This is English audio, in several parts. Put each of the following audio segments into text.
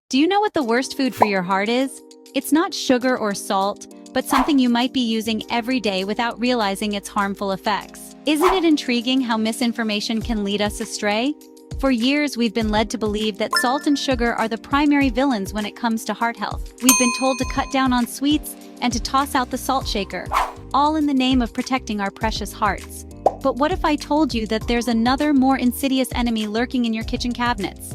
Do you know what the worst food for your heart is? It's not sugar or salt, but something you might be using every day without realizing its harmful effects. Isn't it intriguing how misinformation can lead us astray? For years, we've been led to believe that salt and sugar are the primary villains when it comes to heart health. We've been told to cut down on sweets and to toss out the salt shaker, all in the name of protecting our precious hearts. But what if I told you that there's another, more insidious enemy lurking in your kitchen cabinets?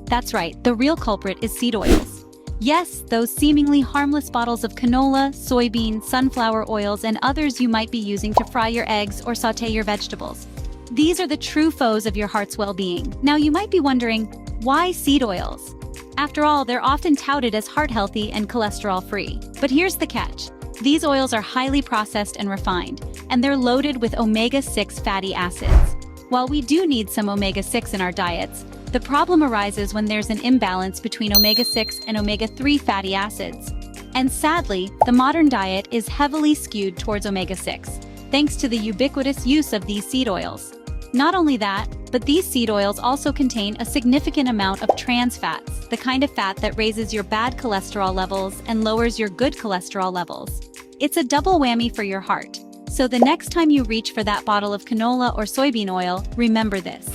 That's right, the real culprit is seed oils. Yes, those seemingly harmless bottles of canola, soybean, sunflower oils, and others you might be using to fry your eggs or sauté your vegetables. These are the true foes of your heart's well-being. Now you might be wondering, why seed oils? After all, they're often touted as heart-healthy and cholesterol-free. But here's the catch. These oils are highly processed and refined, and they're loaded with omega-6 fatty acids. While we do need some omega-6 in our diets, the problem arises when there's an imbalance between omega-6 and omega-3 fatty acids. And sadly, the modern diet is heavily skewed towards omega-6, thanks to the ubiquitous use of these seed oils. Not only that, but these seed oils also contain a significant amount of trans fats, the kind of fat that raises your bad cholesterol levels and lowers your good cholesterol levels. It's a double whammy for your heart. So the next time you reach for that bottle of canola or soybean oil, remember this.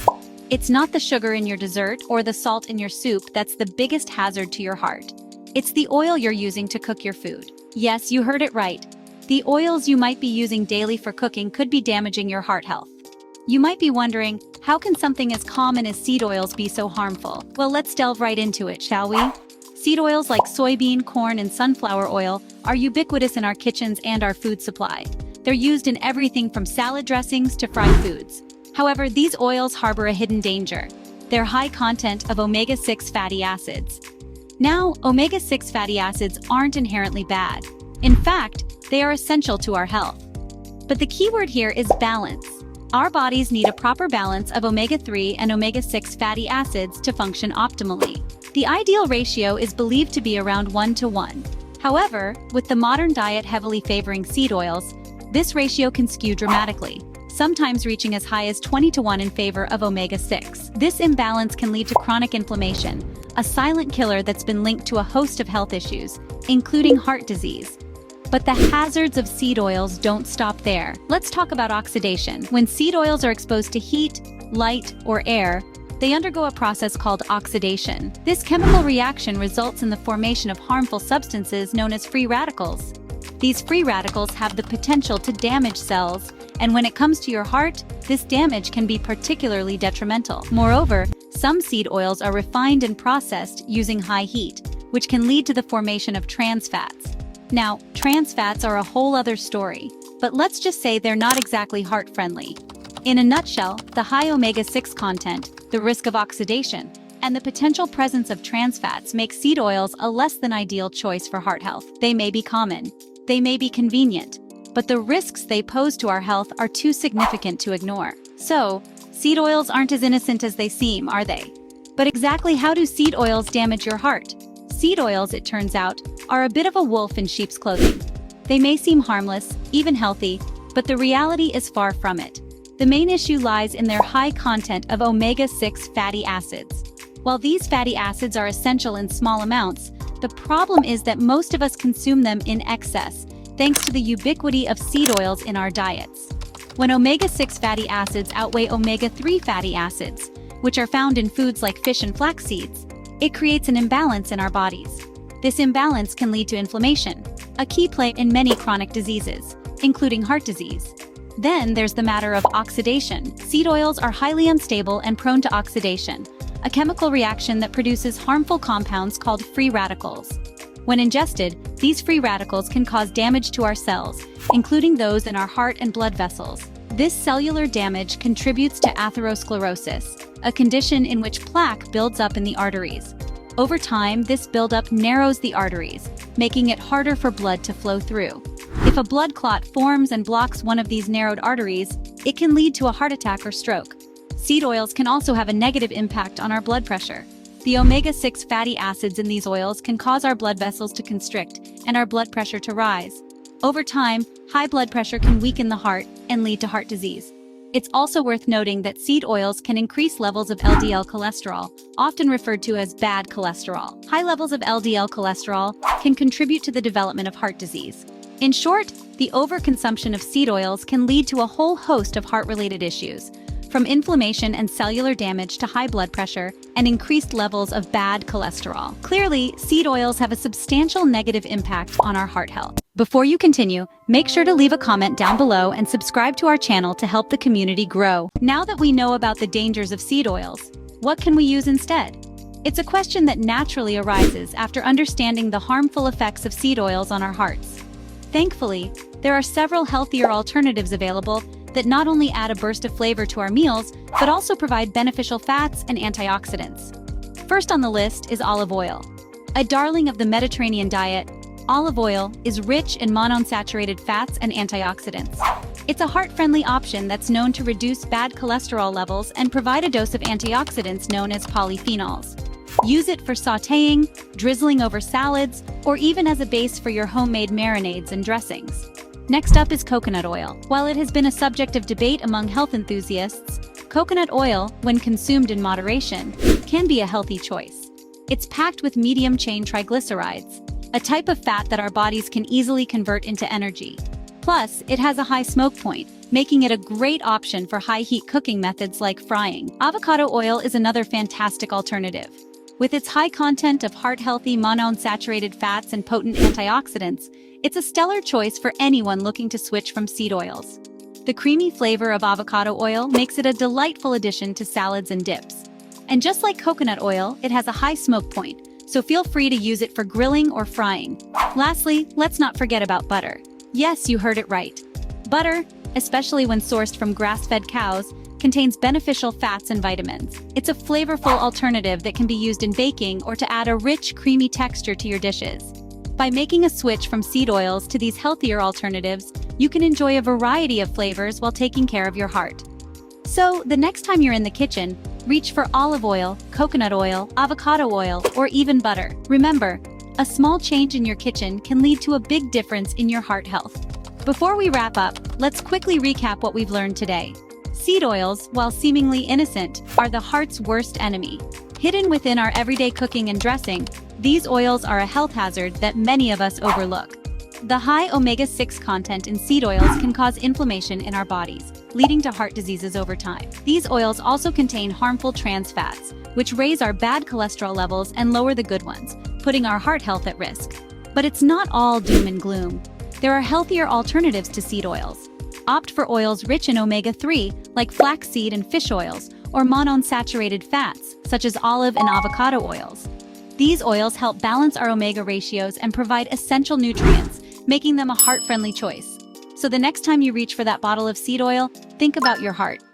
It's not the sugar in your dessert or the salt in your soup that's the biggest hazard to your heart. It's the oil you're using to cook your food. Yes, you heard it right. The oils you might be using daily for cooking could be damaging your heart health. You might be wondering, how can something as common as seed oils be so harmful? Well, let's delve right into it, shall we? Seed oils like soybean, corn, and sunflower oil are ubiquitous in our kitchens and our food supply. They're used in everything from salad dressings to fried foods. However, these oils harbor a hidden danger: their high content of omega-6 fatty acids. Now, omega-6 fatty acids aren't inherently bad. In fact, they are essential to our health. But the key word here is balance. Our bodies need a proper balance of omega-3 and omega-6 fatty acids to function optimally. The ideal ratio is believed to be around 1:1. However, with the modern diet heavily favoring seed oils, this ratio can skew dramatically, sometimes reaching as high as 20:1 in favor of omega-6. This imbalance can lead to chronic inflammation, a silent killer that's been linked to a host of health issues, including heart disease. But the hazards of seed oils don't stop there. Let's talk about oxidation. When seed oils are exposed to heat, light, or air, they undergo a process called oxidation. This chemical reaction results in the formation of harmful substances known as free radicals. These free radicals have the potential to damage cells, and when it comes to your heart, this damage can be particularly detrimental. Moreover, some seed oils are refined and processed using high heat, which can lead to the formation of trans fats. Now, trans fats are a whole other story, but let's just say they're not exactly heart-friendly. In a nutshell, the high omega-6 content, the risk of oxidation, and the potential presence of trans fats make seed oils a less than ideal choice for heart health. They may be common, they may be convenient, but the risks they pose to our health are too significant to ignore. So, seed oils aren't as innocent as they seem, are they? But exactly how do seed oils damage your heart? Seed oils, it turns out, are a bit of a wolf in sheep's clothing. They may seem harmless, even healthy, but the reality is far from it. The main issue lies in their high content of omega-6 fatty acids. While these fatty acids are essential in small amounts, the problem is that most of us consume them in excess, thanks to the ubiquity of seed oils in our diets. When omega-6 fatty acids outweigh omega-3 fatty acids, which are found in foods like fish and flax seeds, it creates an imbalance in our bodies. This imbalance can lead to inflammation, a key play in many chronic diseases, including heart disease. Then there's the matter of oxidation. Seed oils are highly unstable and prone to oxidation, a chemical reaction that produces harmful compounds called free radicals. When ingested, these free radicals can cause damage to our cells, including those in our heart and blood vessels. This cellular damage contributes to atherosclerosis, a condition in which plaque builds up in the arteries. Over time, this buildup narrows the arteries, making it harder for blood to flow through. If a blood clot forms and blocks one of these narrowed arteries, it can lead to a heart attack or stroke. Seed oils can also have a negative impact on our blood pressure. The omega-6 fatty acids in these oils can cause our blood vessels to constrict and our blood pressure to rise. Over time, high blood pressure can weaken the heart and lead to heart disease. It's also worth noting that seed oils can increase levels of LDL cholesterol, often referred to as bad cholesterol. High levels of LDL cholesterol can contribute to the development of heart disease. In short, the overconsumption of seed oils can lead to a whole host of heart-related issues, from inflammation and cellular damage to high blood pressure and increased levels of bad cholesterol. Clearly, seed oils have a substantial negative impact on our heart health. Before you continue, make sure to leave a comment down below and subscribe to our channel to help the community grow. Now that we know about the dangers of seed oils, what can we use instead? It's a question that naturally arises after understanding the harmful effects of seed oils on our hearts. Thankfully, there are several healthier alternatives available that not only add a burst of flavor to our meals, but also provide beneficial fats and antioxidants. First on the list is olive oil. A darling of the Mediterranean diet, olive oil is rich in monounsaturated fats and antioxidants. It's a heart-friendly option that's known to reduce bad cholesterol levels and provide a dose of antioxidants known as polyphenols. Use it for sautéing, drizzling over salads, or even as a base for your homemade marinades and dressings. Next up is coconut oil. While it has been a subject of debate among health enthusiasts, coconut oil, when consumed in moderation, can be a healthy choice. It's packed with medium-chain triglycerides, a type of fat that our bodies can easily convert into energy. Plus, it has a high smoke point, making it a great option for high-heat cooking methods like frying. Avocado oil is another fantastic alternative. With its high content of heart-healthy monounsaturated fats and potent antioxidants, it's a stellar choice for anyone looking to switch from seed oils. The creamy flavor of avocado oil makes it a delightful addition to salads and dips. And just like coconut oil, it has a high smoke point, so feel free to use it for grilling or frying. Lastly, let's not forget about butter. Yes, you heard it right. Butter, especially when sourced from grass-fed cows, contains beneficial fats and vitamins. It's a flavorful alternative that can be used in baking or to add a rich, creamy texture to your dishes. By making a switch from seed oils to these healthier alternatives, you can enjoy a variety of flavors while taking care of your heart. So, the next time you're in the kitchen, reach for olive oil, coconut oil, avocado oil, or even butter. Remember, a small change in your kitchen can lead to a big difference in your heart health. Before we wrap up, let's quickly recap what we've learned today. Seed oils, while seemingly innocent, are the heart's worst enemy. Hidden within our everyday cooking and dressing, these oils are a health hazard that many of us overlook. The high omega-6 content in seed oils can cause inflammation in our bodies, leading to heart diseases over time. These oils also contain harmful trans fats, which raise our bad cholesterol levels and lower the good ones, putting our heart health at risk. But it's not all doom and gloom. There are healthier alternatives to seed oils. Opt for oils rich in omega-3, like flaxseed and fish oils, or monounsaturated fats, such as olive and avocado oils. These oils help balance our omega ratios and provide essential nutrients, making them a heart-friendly choice. So the next time you reach for that bottle of seed oil, think about your heart.